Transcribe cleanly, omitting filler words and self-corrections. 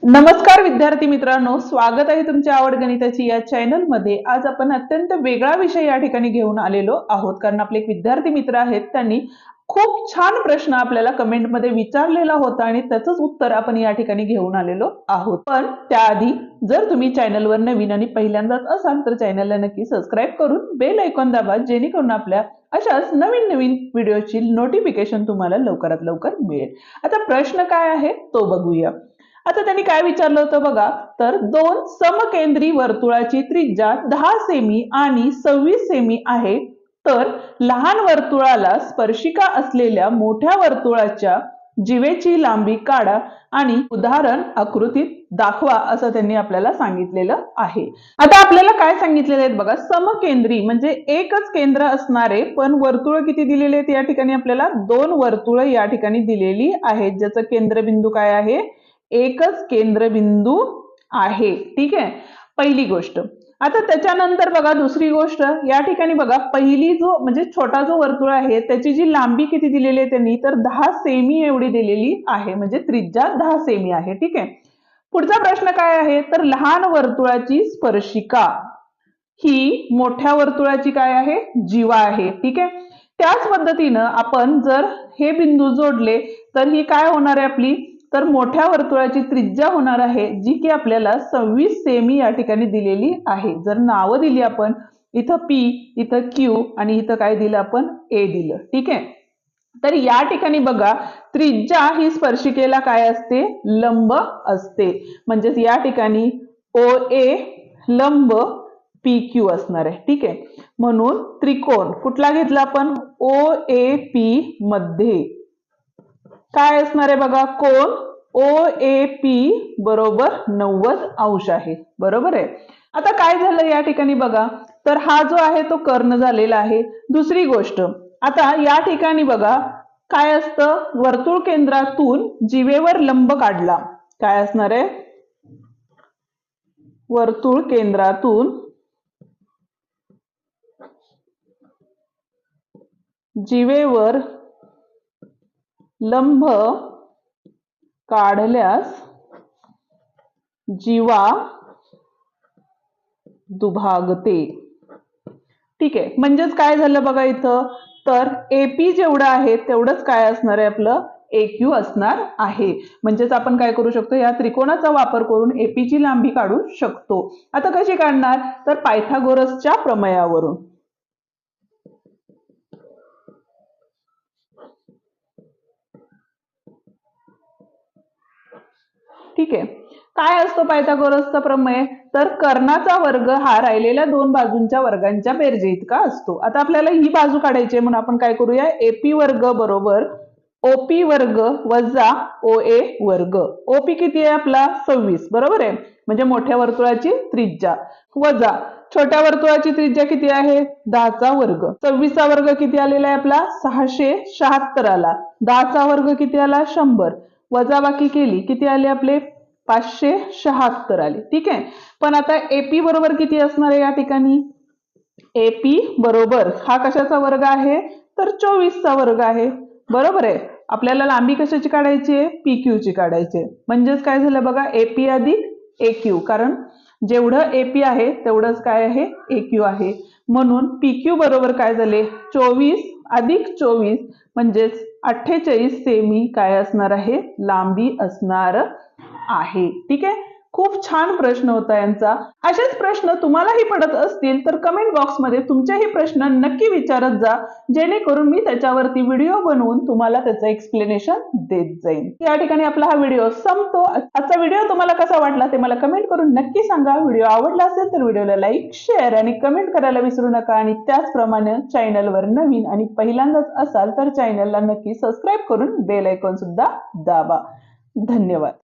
नमस्कार विद्यार्थी मित्रांनो, स्वागत आहे तुमच्या आवड गणिताची या चॅनल मध्ये। आज आपण अत्यंत वेगळा विषय या ठिकाणी घेऊन आलेलो आहोत, कारण आपले एक विद्यार्थी मित्र आहेत, त्यांनी खूप छान प्रश्न आपल्याला कमेंट मध्ये विचारलेला होता आणि त्याचंच उत्तर आपण या ठिकाणी घेऊन आलेलो आहोत। पण त्याआधी जर तुम्ही चॅनलवर नवीन आणि पहिल्यांदाच असाल तर चॅनलला नक्की सबस्क्राइब करून बेल आयकॉन दाबा, जेणेकरून आपल्या अशाच नवीन नवीन व्हिडिओची नोटिफिकेशन तुम्हाला लवकरात लवकर मिळेल। आता प्रश्न काय आहे तो बघूया। आता त्यांनी काय विचारलं होतं बघा, तर दोन समकेंद्री वर्तुळाची त्रिज्या 10 सेमी आणि 26 सेमी आहे, तर लहान वर्तुळाला स्पर्शिका असलेल्या मोठ्या वर्तुळाच्या जीवेची लांबी काढा आणि उदाहरण आकृतीत दाखवा, असं त्यांनी आपल्याला सांगितलेलं आहे। आता आपल्याला काय सांगितलेले आहेत बघा, समकेंद्री म्हणजे एकच केंद्र असणारे पण वर्तुळ किती दिलेले आहेत या ठिकाणी आपल्याला दोन वर्तुळ या ठिकाणी दिलेली आहेत, ज्याचं केंद्रबिंदू काय आहे, एकच केंद्रबिंदू आहे। ठीक आहे, पहिली गोष्ट। आता त्याच्यानंतर बघा दुसरी गोष्ट, या ठिकाणी बघा पहिली जो म्हणजे छोटा जो वर्तुळ आहे त्याची जी लांबी किती दिलेली आहे त्यांनी, तर 10 सेमी एवढी दिलेली आहे, म्हणजे त्रिज्या 10 सेमी आहे। ठीक आहे, पुढचा प्रश्न काय आहे, तर लहान वर्तुळाची स्पर्शिका ही मोठ्या वर्तुळाची काय आहे, जीवा आहे। ठीक आहे, त्याच पद्धतीनं आपण जर हे बिंदू जोडले तर ही काय होणार आहे आपली, तर मोठ्या वर्तुळाची त्रिज्या होणार आहे, जी की आपल्याला 26 सेमी या ठिकाणी दिलेली आहे। जर नावं दिली आपण, इथं P, इथं Q आणि इथं काय दिलं आपण, A दिलं। ठीक आहे, तर या ठिकाणी बघा त्रिज्या ही स्पर्शिकेला काय असते, लंब असते, म्हणजेच या ठिकाणी OA लंब PQ असणार आहे। ठीक आहे, म्हणून त्रिकोण कुठला घेतला आपण, OAP मध्ये काय असणार आहे बघा, कोण OAP बरोबर 90 अंश आहे, बरोबर आहे। आता काय झालं या ठिकाणी बघा, तर हा जो आहे तो कर्ण झालेला आहे। दुसरी गोष्ट, आता या ठिकाणी बघा काय असतं, वर्तुळ केंद्रातून जीवेवर लंब काढला, काय असणार आहे, वर्तुळ केंद्रातून जीवेवर लंब काढल्यास जीवा दुभागते। ठीक आहे, म्हणजेच काय झालं बघा इथं, तर AP जेवढं आहे तेवढंच काय असणार आहे आपलं, AQ असणार आहे। म्हणजेच आपण काय करू शकतो, या त्रिकोणाचा वापर करून AP ची लांबी काढू शकतो। आता कशी काढणार, तर पायथागोरसच्या प्रमेयावरून। ठीक आहे, काय असतो पायथागोरसचा प्रमेय, तर कर्णाचा वर्ग हा राहिलेल्या दोन बाजूंच्या वर्गांच्या बेरजे इतका असतो। आता आपल्याला ही बाजू काढायची म्हणून आपण काय करूया, AP वर्ग बरोबर OP वर्ग वजा OA वर्ग। OP किती आहे आपला 26, बरोबर आहे, म्हणजे मोठ्या वर्तुळाची त्रिज्या, वजा छोट्या वर्तुळाची त्रिज्या किती आहे, 10 चा वर्ग, 26 चा वर्ग किती आलेला आहे आपला 676 आला, 10 चा वर्ग किती आला 100, वजा बाकी केली किती आले आपले 576 आले। ठीक आहे, पण आता AP बरोबर किती असणार आहे या ठिकाणी, AP बरोबर हा कशाचा वर्ग आहे, तर 24 चा वर्ग आहे, बरोबर आहे। आपल्याला लांबी कशाची काढायची आहे, PQ ची काढायची आहे, म्हणजेच काय झालं बघा, AP अधिक AQ, कारण जेवढं AP आहे तेवढंच काय आहे, AQ आहे, म्हणून PQ बरोबर काय झाले 24 अधिक 24 म्हणजेच 48 सेमी काय असणार आहे, लांबी असणार आहे। ठीक आहे, खूप छान प्रश्न होता यांचा। असेच प्रश्न तुम्हालाही पडत असतील तर कमेंट बॉक्स मध्ये तुमचेही प्रश्न नक्की विचारत जा, जेणेकरून मी त्याच्यावरती व्हिडिओ बनवून तुम्हाला त्याचं एक्सप्लेनेशन देत जाईन। या ठिकाणी आपला हा व्हिडिओ संपतो। आजचा व्हिडिओ तुम्हाला कसा वाटला ते मला कमेंट करून नक्की सांगा। व्हिडिओ आवडला असेल तर व्हिडिओला लाईक, शेअर आणि कमेंट करायला विसरू नका, आणि त्याचप्रमाणे चॅनलवर नवीन आणि पहिल्यांदाच असाल तर चॅनलला नक्की सबस्क्राइब करून बेल आयकॉन सुद्धा दाबा। धन्यवाद।